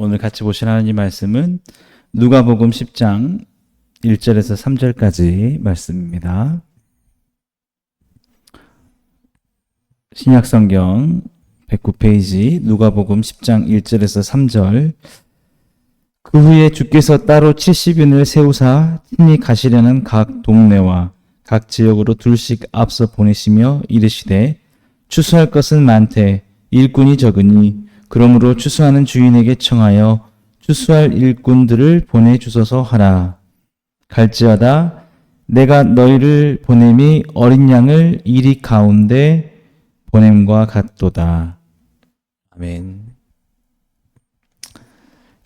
오늘 같이 보실 하나님 말씀은 누가복음 10장 1절에서 3절까지 말씀입니다. 신약성경 109페이지 누가복음 10장 1절에서 3절. 그 후에 주께서 따로 70인을 세우사 친히 가시려는 각 동네와 각 지역으로 둘씩 앞서 보내시며 이르시되 추수할 것은 많되 일꾼이 적으니 그러므로 추수하는 주인에게 청하여 추수할 일꾼들을 보내주소서 하라. 갈지어다 내가 너희를 보냄이 어린 양을 이리 가운데 보냄과 같도다. 아멘.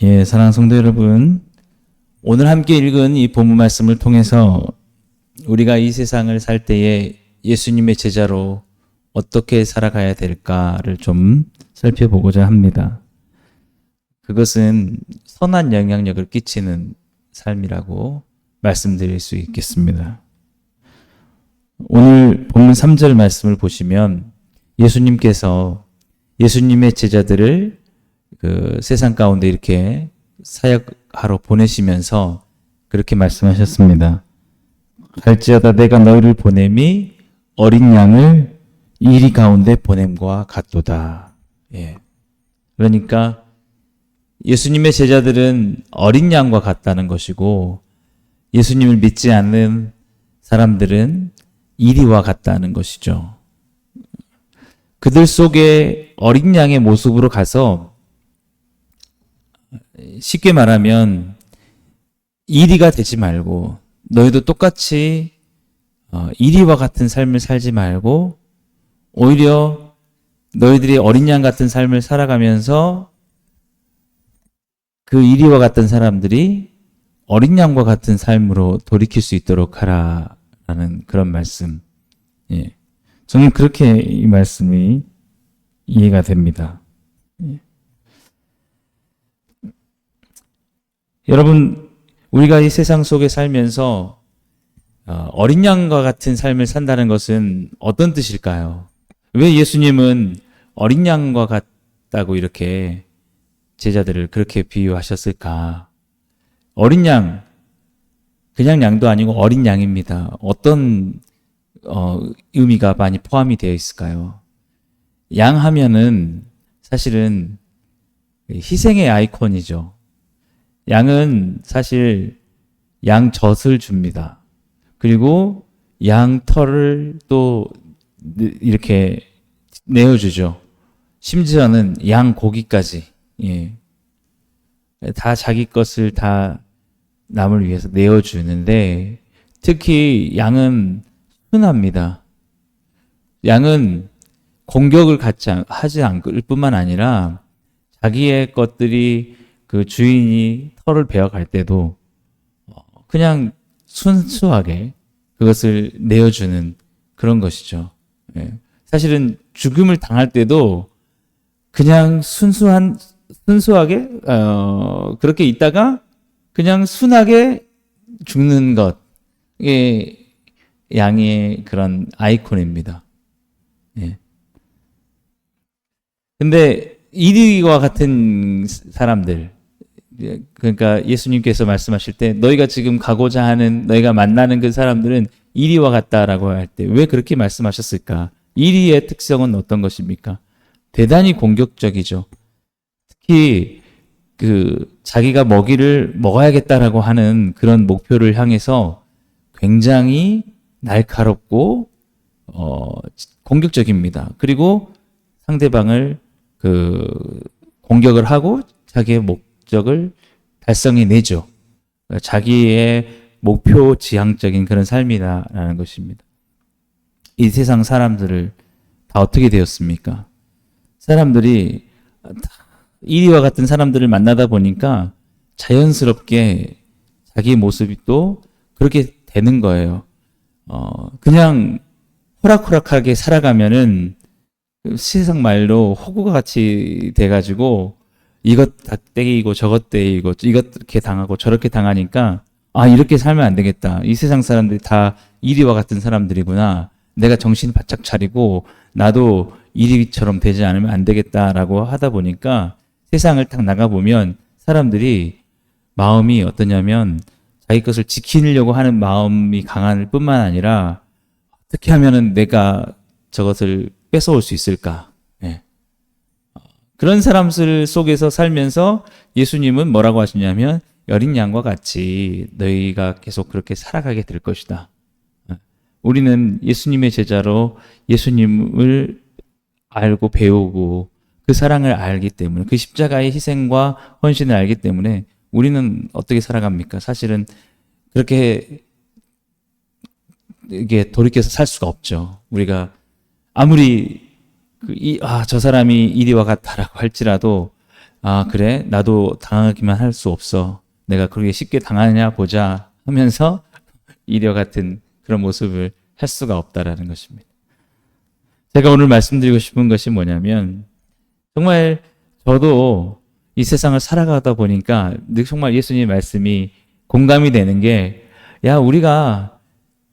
예, 사랑하는 성도 여러분, 오늘 함께 읽은 이 본문 말씀을 통해서 우리가 이 세상을 살 때에 예수님의 제자로 어떻게 살아가야 될까를 좀 살펴보고자 합니다. 그것은 선한 영향력을 끼치는 삶이라고 말씀드릴 수 있겠습니다. 오늘 본문 3절 말씀을 보시면 예수님께서 예수님의 제자들을 그 세상 가운데 이렇게 사역하러 보내시면서 그렇게 말씀하셨습니다. 갈지어다 내가 너희를 보냄이 어린 양을 이리 가운데 보냄과 같도다. 예. 그러니까 예수님의 제자들은 어린 양과 같다는 것이고 예수님을 믿지 않는 사람들은 이리와 같다는 것이죠. 그들 속에 어린 양의 모습으로 가서 쉽게 말하면 이리가 되지 말고 너희도 똑같이 이리와 같은 삶을 살지 말고 오히려 너희들이 어린 양 같은 삶을 살아가면서 그 이리와 같은 사람들이 어린 양과 같은 삶으로 돌이킬 수 있도록 하라라는 그런 말씀. 예. 저는 그렇게 이 말씀이 이해가 됩니다. 예. 여러분, 우리가 이 세상 속에 살면서 어린 양과 같은 삶을 산다는 것은 어떤 뜻일까요? 왜 예수님은 어린 양과 같다고 이렇게 제자들을 그렇게 비유하셨을까? 어린 양, 그냥 양도 아니고 어린 양입니다. 어떤 의미가 많이 포함이 되어 있을까요? 양 하면은 사실은 희생의 아이콘이죠. 양은 사실 양젖을 줍니다. 그리고 양 털을 또 이렇게 내어주죠. 심지어는 양 고기까지. 예. 다 자기 것을 다 남을 위해서 내어주는데 특히 양은 순합니다. 양은 공격을 하지 않을 뿐만 아니라 자기의 것들이 그 주인이 털을 베어갈 때도 그냥 순수하게 그것을 내어주는 그런 것이죠. 예. 사실은 죽음을 당할 때도 그냥 순수하게 그렇게 있다가 그냥 순하게 죽는 것, 이게 양의 그런 아이콘입니다. 예. 근데 이리와 같은 사람들, 그러니까 예수님께서 말씀하실 때 너희가 지금 가고자 하는, 너희가 만나는 그 사람들은 이리와 같다라고 할 때 왜 그렇게 말씀하셨을까? 이리의 특성은 어떤 것입니까? 대단히 공격적이죠. 특히 자기가 먹이를 먹어야겠다라고 하는 그런 목표를 향해서 굉장히 날카롭고 공격적입니다. 그리고 상대방을 공격을 하고 자기의 목적을 달성해내죠. 자기의 목표 지향적인 그런 삶이다라는 것입니다. 이 세상 사람들을 다 어떻게 되었습니까? 사람들이 이리와 같은 사람들을 만나다 보니까 자연스럽게 자기 모습이 또 그렇게 되는 거예요. 그냥 호락호락하게 살아가면은 세상 말로 호구가 같이 돼가지고 이것 다 떼이고 저것 떼이고 이것 이렇게 당하고 저렇게 당하니까 이렇게 살면 안 되겠다. 이 세상 사람들이 다 이리와 같은 사람들이구나. 내가 정신 바짝 차리고 나도 이리처럼 되지 않으면 안 되겠다라고 하다 보니까 세상을 딱 나가보면 사람들이 마음이 어떠냐면 자기 것을 지키려고 하는 마음이 강할 뿐만 아니라 어떻게 하면은 내가 저것을 뺏어올 수 있을까? 예. 그런 사람들 속에서 살면서 예수님은 뭐라고 하시냐면 어린 양과 같이 너희가 계속 그렇게 살아가게 될 것이다. 우리는 예수님의 제자로 예수님을 알고 배우고 그 사랑을 알기 때문에 그 십자가의 희생과 헌신을 알기 때문에 우리는 어떻게 살아갑니까? 사실은 그렇게 이게 돌이켜서 살 수가 없죠. 우리가 아무리 저 사람이 이리와 같다라고 할지라도 그래 나도 당하기만 할 수 없어. 내가 그렇게 쉽게 당하냐 보자 하면서 이리와 같은 그런 모습을 할 수가 없다라는 것입니다. 제가 오늘 말씀드리고 싶은 것이 뭐냐면 정말 저도 이 세상을 살아가다 보니까 정말 예수님의 말씀이 공감이 되는 게 우리가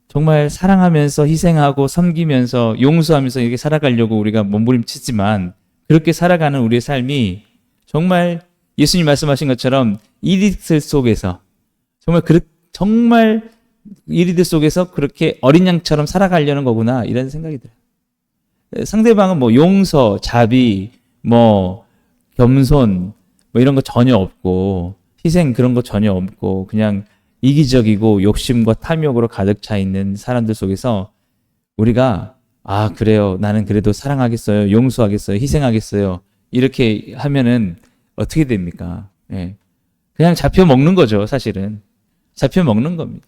정말 사랑하면서 희생하고 섬기면서 용서하면서 이렇게 살아가려고 우리가 몸부림치지만 그렇게 살아가는 우리의 삶이 정말 예수님 말씀하신 것처럼 이리들 속에서 정말 이리들 속에서 그렇게 어린 양처럼 살아가려는 거구나 이런 생각이 들어요. 상대방은 뭐 용서, 자비, 뭐 겸손 뭐 이런 거 전혀 없고 희생 그런 거 전혀 없고 그냥 이기적이고 욕심과 탐욕으로 가득 차 있는 사람들 속에서 우리가 그래요. 나는 그래도 사랑하겠어요. 용서하겠어요. 희생하겠어요. 이렇게 하면은 어떻게 됩니까? 예. 그냥 잡혀 먹는 거죠, 사실은. 잡혀 먹는 겁니다.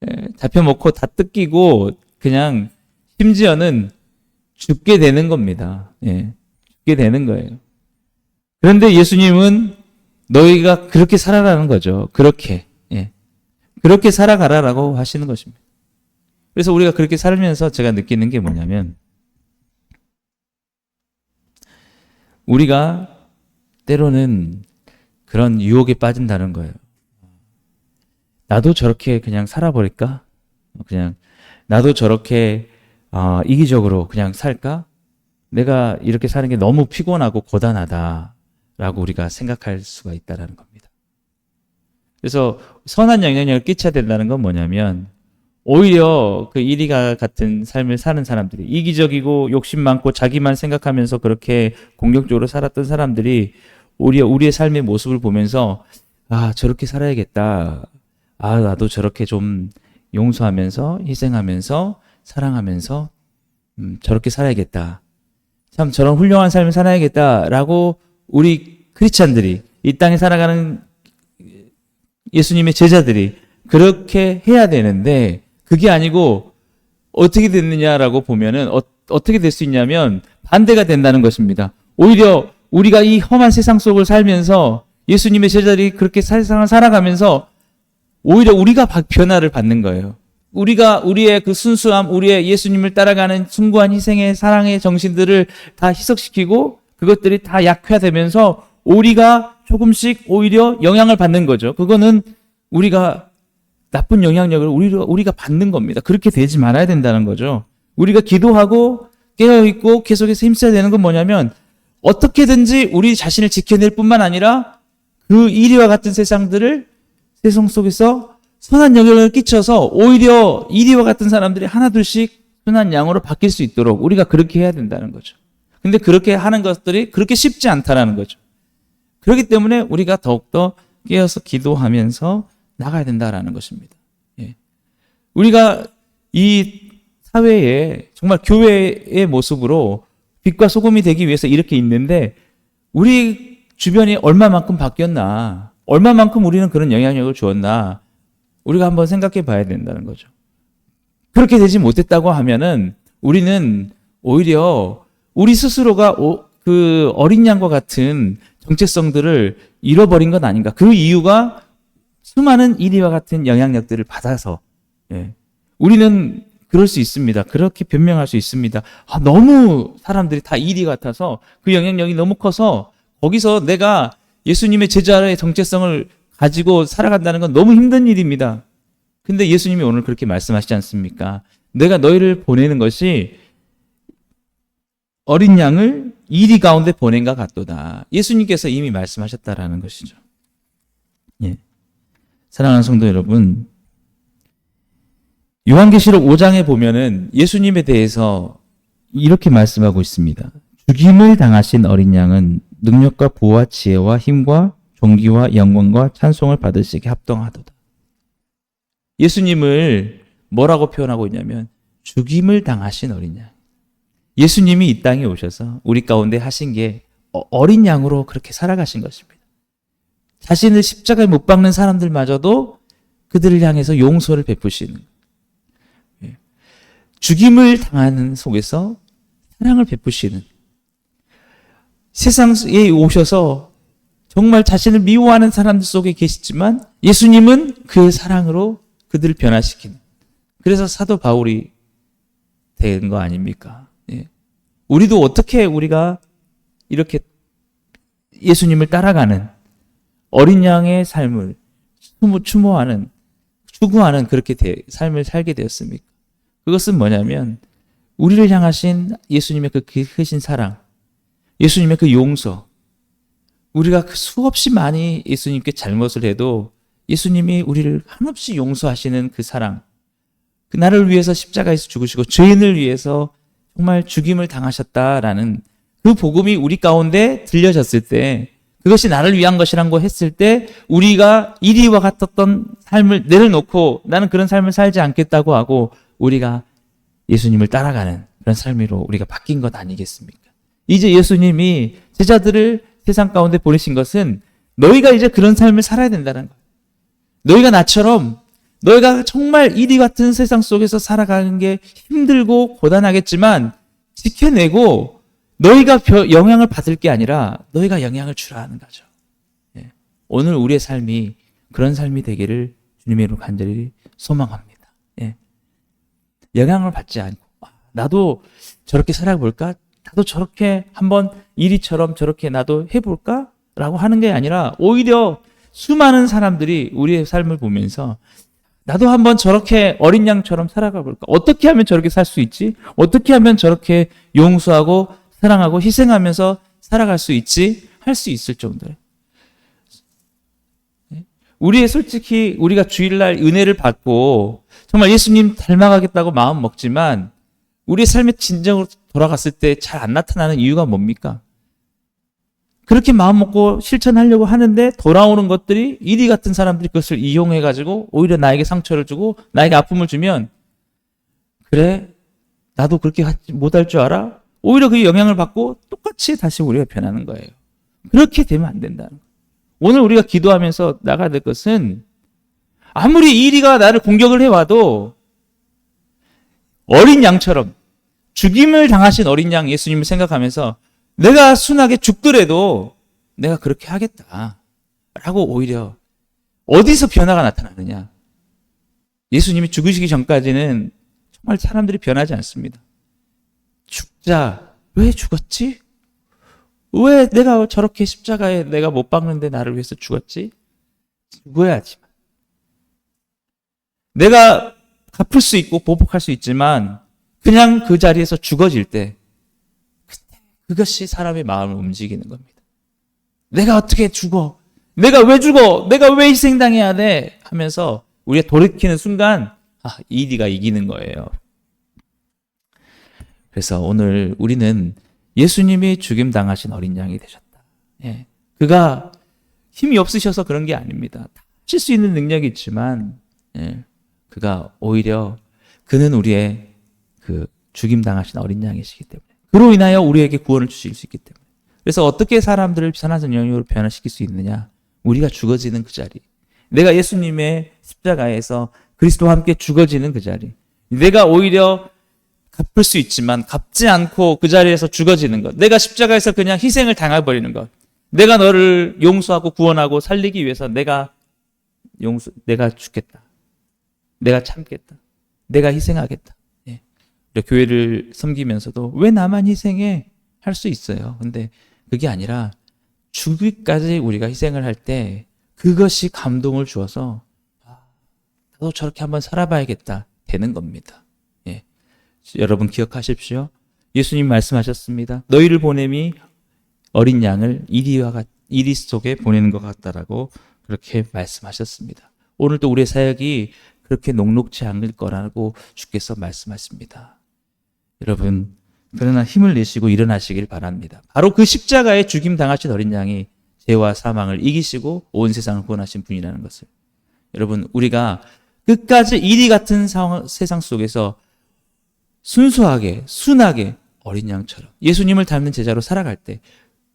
예. 잡혀 먹고 다 뜯기고 그냥 심지어는 죽게 되는 겁니다. 예. 죽게 되는 거예요. 그런데 예수님은 너희가 그렇게 살아라는 거죠. 그렇게. 예. 그렇게 살아가라라고 하시는 것입니다. 그래서 우리가 그렇게 살면서 제가 느끼는 게 뭐냐면 우리가 때로는 그런 유혹에 빠진다는 거예요. 나도 저렇게 그냥 살아버릴까? 그냥 나도 저렇게 이기적으로 그냥 살까? 내가 이렇게 사는 게 너무 피곤하고 고단하다라고 우리가 생각할 수가 있다는 겁니다. 그래서 선한 영향력을 끼쳐야 된다는 건 뭐냐면 오히려 그 이리가 같은 삶을 사는 사람들이 이기적이고 욕심 많고 자기만 생각하면서 그렇게 공격적으로 살았던 사람들이 오히려 우리의 삶의 모습을 보면서 저렇게 살아야겠다. 나도 저렇게 좀 용서하면서 희생하면서 사랑하면서 저렇게 살아야겠다. 참 저런 훌륭한 삶을 살아야겠다라고 우리 크리스찬들이 이 땅에 살아가는 예수님의 제자들이 그렇게 해야 되는데 그게 아니고 어떻게 됐느냐라고 보면은 어떻게 될 수 있냐면 반대가 된다는 것입니다. 오히려 우리가 이 험한 세상 속을 살면서 예수님의 제자들이 그렇게 세상을 살아가면서 오히려 우리가 변화를 받는 거예요. 우리가 우리의 그 순수함, 우리의 예수님을 따라가는 숭고한 희생의 사랑의 정신들을 다 희석시키고 그것들이 다 약화되면서 우리가 조금씩 오히려 영향을 받는 거죠. 그거는 우리가 나쁜 영향력을 우리가 받는 겁니다. 그렇게 되지 말아야 된다는 거죠. 우리가 기도하고 깨어있고 계속해서 힘써야 되는 건 뭐냐면 어떻게든지 우리 자신을 지켜낼 뿐만 아니라 그 이리와 같은 세상 속에서 선한 영향을 끼쳐서 오히려 이리와 같은 사람들이 하나둘씩 선한 양으로 바뀔 수 있도록 우리가 그렇게 해야 된다는 거죠. 근데 그렇게 하는 것들이 그렇게 쉽지 않다라는 거죠. 그렇기 때문에 우리가 더욱더 깨어서 기도하면서 나가야 된다라는 것입니다. 예. 우리가 이 사회에 정말 교회의 모습으로 빛과 소금이 되기 위해서 이렇게 있는데 우리 주변이 얼마만큼 바뀌었나, 얼마만큼 우리는 그런 영향력을 주었나 우리가 한번 생각해 봐야 된다는 거죠. 그렇게 되지 못했다고 하면은 우리는 오히려 우리 스스로가 그 어린 양과 같은 정체성들을 잃어버린 건 아닌가. 그 이유가 수많은 이리와 같은 영향력들을 받아서 우리는 그럴 수 있습니다. 그렇게 변명할 수 있습니다. 너무 사람들이 다 이리 같아서 그 영향력이 너무 커서 거기서 내가 예수님의 제자의 정체성을 가지고 살아간다는 건 너무 힘든 일입니다. 근데 예수님이 오늘 그렇게 말씀하시지 않습니까? 내가 너희를 보내는 것이 어린 양을 이리 가운데 보낸과 같도다. 예수님께서 이미 말씀하셨다라는 것이죠. 예. 사랑하는 성도 여러분, 요한계시록 5장에 보면은 예수님에 대해서 이렇게 말씀하고 있습니다. 죽임을 당하신 어린 양은 능력과 부와 지혜와 힘과 존귀와 영광과 찬송을 받으시기에 합당하도다. 예수님을 뭐라고 표현하고 있냐면 죽임을 당하신 어린 양. 예수님이 이 땅에 오셔서 우리 가운데 하신 게 어린 양으로 그렇게 살아가신 것입니다. 자신을 십자가에 못 박는 사람들마저도 그들을 향해서 용서를 베푸시는, 죽임을 당하는 속에서 사랑을 베푸시는, 세상에 오셔서 정말 자신을 미워하는 사람들 속에 계시지만 예수님은 그 사랑으로 그들을 변화시키는, 그래서 사도 바울이 된 거 아닙니까? 예. 우리도 어떻게 우리가 이렇게 예수님을 따라가는 어린 양의 삶을 추모하는, 추구하는 그렇게 삶을 살게 되었습니까? 그것은 뭐냐면 우리를 향하신 예수님의 그 크신 사랑, 예수님의 그 용서, 우리가 수없이 많이 예수님께 잘못을 해도 예수님이 우리를 한없이 용서하시는 그 사랑, 그 나를 위해서 십자가에서 죽으시고 죄인을 위해서 정말 죽임을 당하셨다라는 그 복음이 우리 가운데 들려졌을 때, 그것이 나를 위한 것이란 거 했을 때 우리가 이리와 같았던 삶을 내려놓고 나는 그런 삶을 살지 않겠다고 하고 우리가 예수님을 따라가는 그런 삶으로 우리가 바뀐 것 아니겠습니까? 이제 예수님이 제자들을 세상 가운데 보내신 것은 너희가 이제 그런 삶을 살아야 된다는 거예요. 너희가 나처럼, 너희가 정말 이리 같은 세상 속에서 살아가는 게 힘들고 고단하겠지만 지켜내고 너희가 영향을 받을 게 아니라 너희가 영향을 주라 하는 거죠. 예. 오늘 우리의 삶이 그런 삶이 되기를 주님의 이름으로 간절히 소망합니다. 예. 영향을 받지 않고 나도 저렇게 살아볼까? 나도 저렇게 한번 이리처럼 저렇게 나도 해볼까? 라고 하는 게 아니라 오히려 수많은 사람들이 우리의 삶을 보면서 나도 한번 저렇게 어린 양처럼 살아가 볼까? 어떻게 하면 저렇게 살 수 있지? 어떻게 하면 저렇게 용서하고 사랑하고 희생하면서 살아갈 수 있지? 할 수 있을 정도예요. 우리의 솔직히 우리가 주일날 은혜를 받고 정말 예수님 닮아가겠다고 마음 먹지만 우리의 삶의 진정으로 돌아갔을 때 잘 안 나타나는 이유가 뭡니까? 그렇게 마음 먹고 실천하려고 하는데 돌아오는 것들이 이리 같은 사람들이 그것을 이용해가지고 오히려 나에게 상처를 주고 나에게 아픔을 주면, 그래 나도 그렇게 못할 줄 알아? 오히려 그 영향을 받고 똑같이 다시 우리가 변하는 거예요. 그렇게 되면 안 된다는 거예요. 오늘 우리가 기도하면서 나가야 될 것은 아무리 이리가 나를 공격을 해와도 어린 양처럼 죽임을 당하신 어린 양 예수님을 생각하면서 내가 순하게 죽더라도 내가 그렇게 하겠다 라고 오히려 어디서 변화가 나타나느냐? 예수님이 죽으시기 전까지는 정말 사람들이 변하지 않습니다. 죽자. 왜 죽었지? 왜 내가 저렇게 십자가에 내가 못 박는데 나를 위해서 죽었지? 죽어야지만. 내가 갚을 수 있고 보복할 수 있지만 그냥 그 자리에서 죽어질 때 그것이 사람의 마음을 움직이는 겁니다. 내가 어떻게 죽어? 내가 왜 죽어? 내가 왜 희생당해야 돼? 하면서 우리가 돌이키는 순간 이리가 이기는 거예요. 그래서 오늘 우리는 예수님이 죽임당하신 어린 양이 되셨다. 예. 그가 힘이 없으셔서 그런 게 아닙니다. 하실 수 있는 능력이 있지만 그가 오히려 그는 우리의 그 죽임당하신 어린 양이시기 때문에 그로 인하여 우리에게 구원을 주실 수 있기 때문에. 그래서 어떻게 사람들을 선한 영역으로 변화시킬 수 있느냐? 우리가 죽어지는 그 자리. 내가 예수님의 십자가에서 그리스도와 함께 죽어지는 그 자리. 내가 오히려 갚을 수 있지만 갚지 않고 그 자리에서 죽어지는 것. 내가 십자가에서 그냥 희생을 당해버리는 것. 내가 너를 용서하고 구원하고 살리기 위해서 내가 죽겠다. 내가 참겠다. 내가 희생하겠다. 예. 교회를 섬기면서도 왜 나만 희생해? 할 수 있어요. 근데 그게 아니라 죽기까지 우리가 희생을 할 때 그것이 감동을 주어서 나도 저렇게 한번 살아봐야겠다 되는 겁니다. 예. 여러분 기억하십시오. 예수님 말씀하셨습니다. 너희를 보냄이 어린 양을 이리 속에 보내는 것 같다라고 그렇게 말씀하셨습니다. 오늘도 우리의 사역이 그렇게 녹록지 않을 거라고 주께서 말씀하십니다. 여러분, 그러나 힘을 내시고 일어나시길 바랍니다. 바로 그 십자가에 죽임 당하신 어린 양이 죄와 사망을 이기시고 온 세상을 구원하신 분이라는 것을. 여러분, 우리가 끝까지 이리 같은 세상 속에서 순수하게, 순하게 어린 양처럼 예수님을 닮는 제자로 살아갈 때,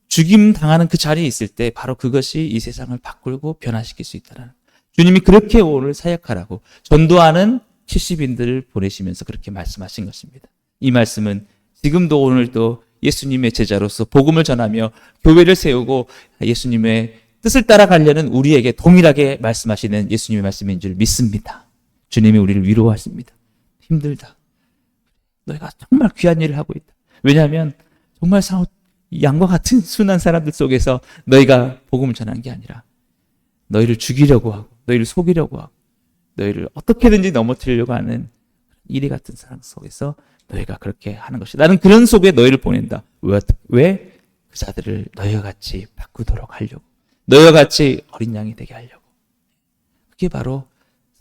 죽임 당하는 그 자리에 있을 때 바로 그것이 이 세상을 바꾸고 변화시킬 수 있다는, 주님이 그렇게 오늘 사역하라고 전도하는 70인들을 보내시면서 그렇게 말씀하신 것입니다. 이 말씀은 지금도 오늘 또 예수님의 제자로서 복음을 전하며 교회를 세우고 예수님의 뜻을 따라가려는 우리에게 동일하게 말씀하시는 예수님의 말씀인 줄 믿습니다. 주님이 우리를 위로하십니다. 힘들다. 너희가 정말 귀한 일을 하고 있다. 왜냐하면 정말 양과 같은 순한 사람들 속에서 너희가 복음을 전한 게 아니라 너희를 죽이려고 하고 너희를 속이려고 하고 너희를 어떻게든지 넘어뜨리려고 하는 이리 같은 사람 속에서 너희가 그렇게 하는 것이다. 나는 그런 속에 너희를 보낸다. 왜? 그 자들을 너희와 같이 바꾸도록 하려고. 너희와 같이 어린 양이 되게 하려고. 그게 바로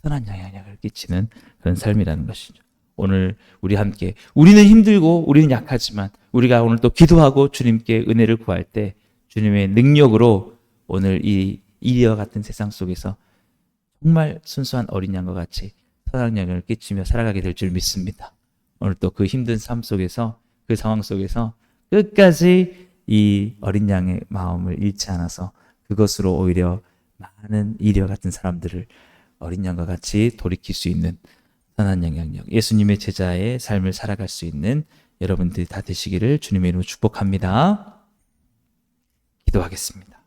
선한 영향력을 끼치는 그런 삶이라는 것이죠. 오늘 우리 함께, 우리는 힘들고 우리는 약하지만 우리가 오늘 또 기도하고 주님께 은혜를 구할 때 주님의 능력으로 오늘 이와 같은 세상 속에서 정말 순수한 어린 양과 같이 선한 영향을 끼치며 살아가게 될 줄 믿습니다. 오늘 또 그 힘든 삶 속에서, 그 상황 속에서 끝까지 이 어린 양의 마음을 잃지 않아서 그것으로 오히려 많은 이와 같은 사람들을 어린 양과 같이 돌이킬 수 있는 선한 영향력, 예수님의 제자의 삶을 살아갈 수 있는 여러분들이 다 되시기를 주님의 이름으로 축복합니다. 기도하겠습니다.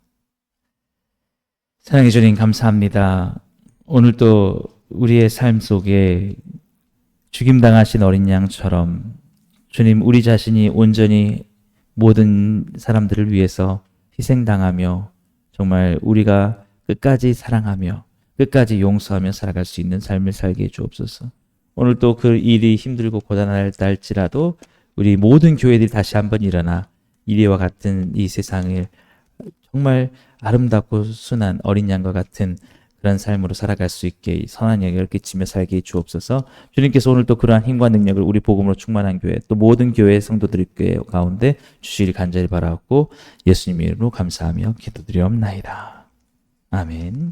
사랑해 주님 감사합니다. 오늘 또 우리의 삶 속에 죽임당하신 어린 양처럼 주님, 우리 자신이 온전히 모든 사람들을 위해서 희생당하며 정말 우리가 끝까지 사랑하며 끝까지 용서하며 살아갈 수 있는 삶을 살게 해 주옵소서. 오늘 또 그 일이 힘들고 고단할지라도 우리 모든 교회들이 다시 한번 일어나 이리와 같은 이 세상을 정말 아름답고 순한 어린 양과 같은 그런 삶으로 살아갈 수 있게 선한 영향을 끼치며 살게 해 주옵소서. 주님께서 오늘 또 그러한 힘과 능력을 우리 복음으로 충만한 교회, 또 모든 교회 성도들 가운데 주시길 간절히 바라옵고 예수님의 이름으로 감사하며 기도드리옵나이다. 아멘.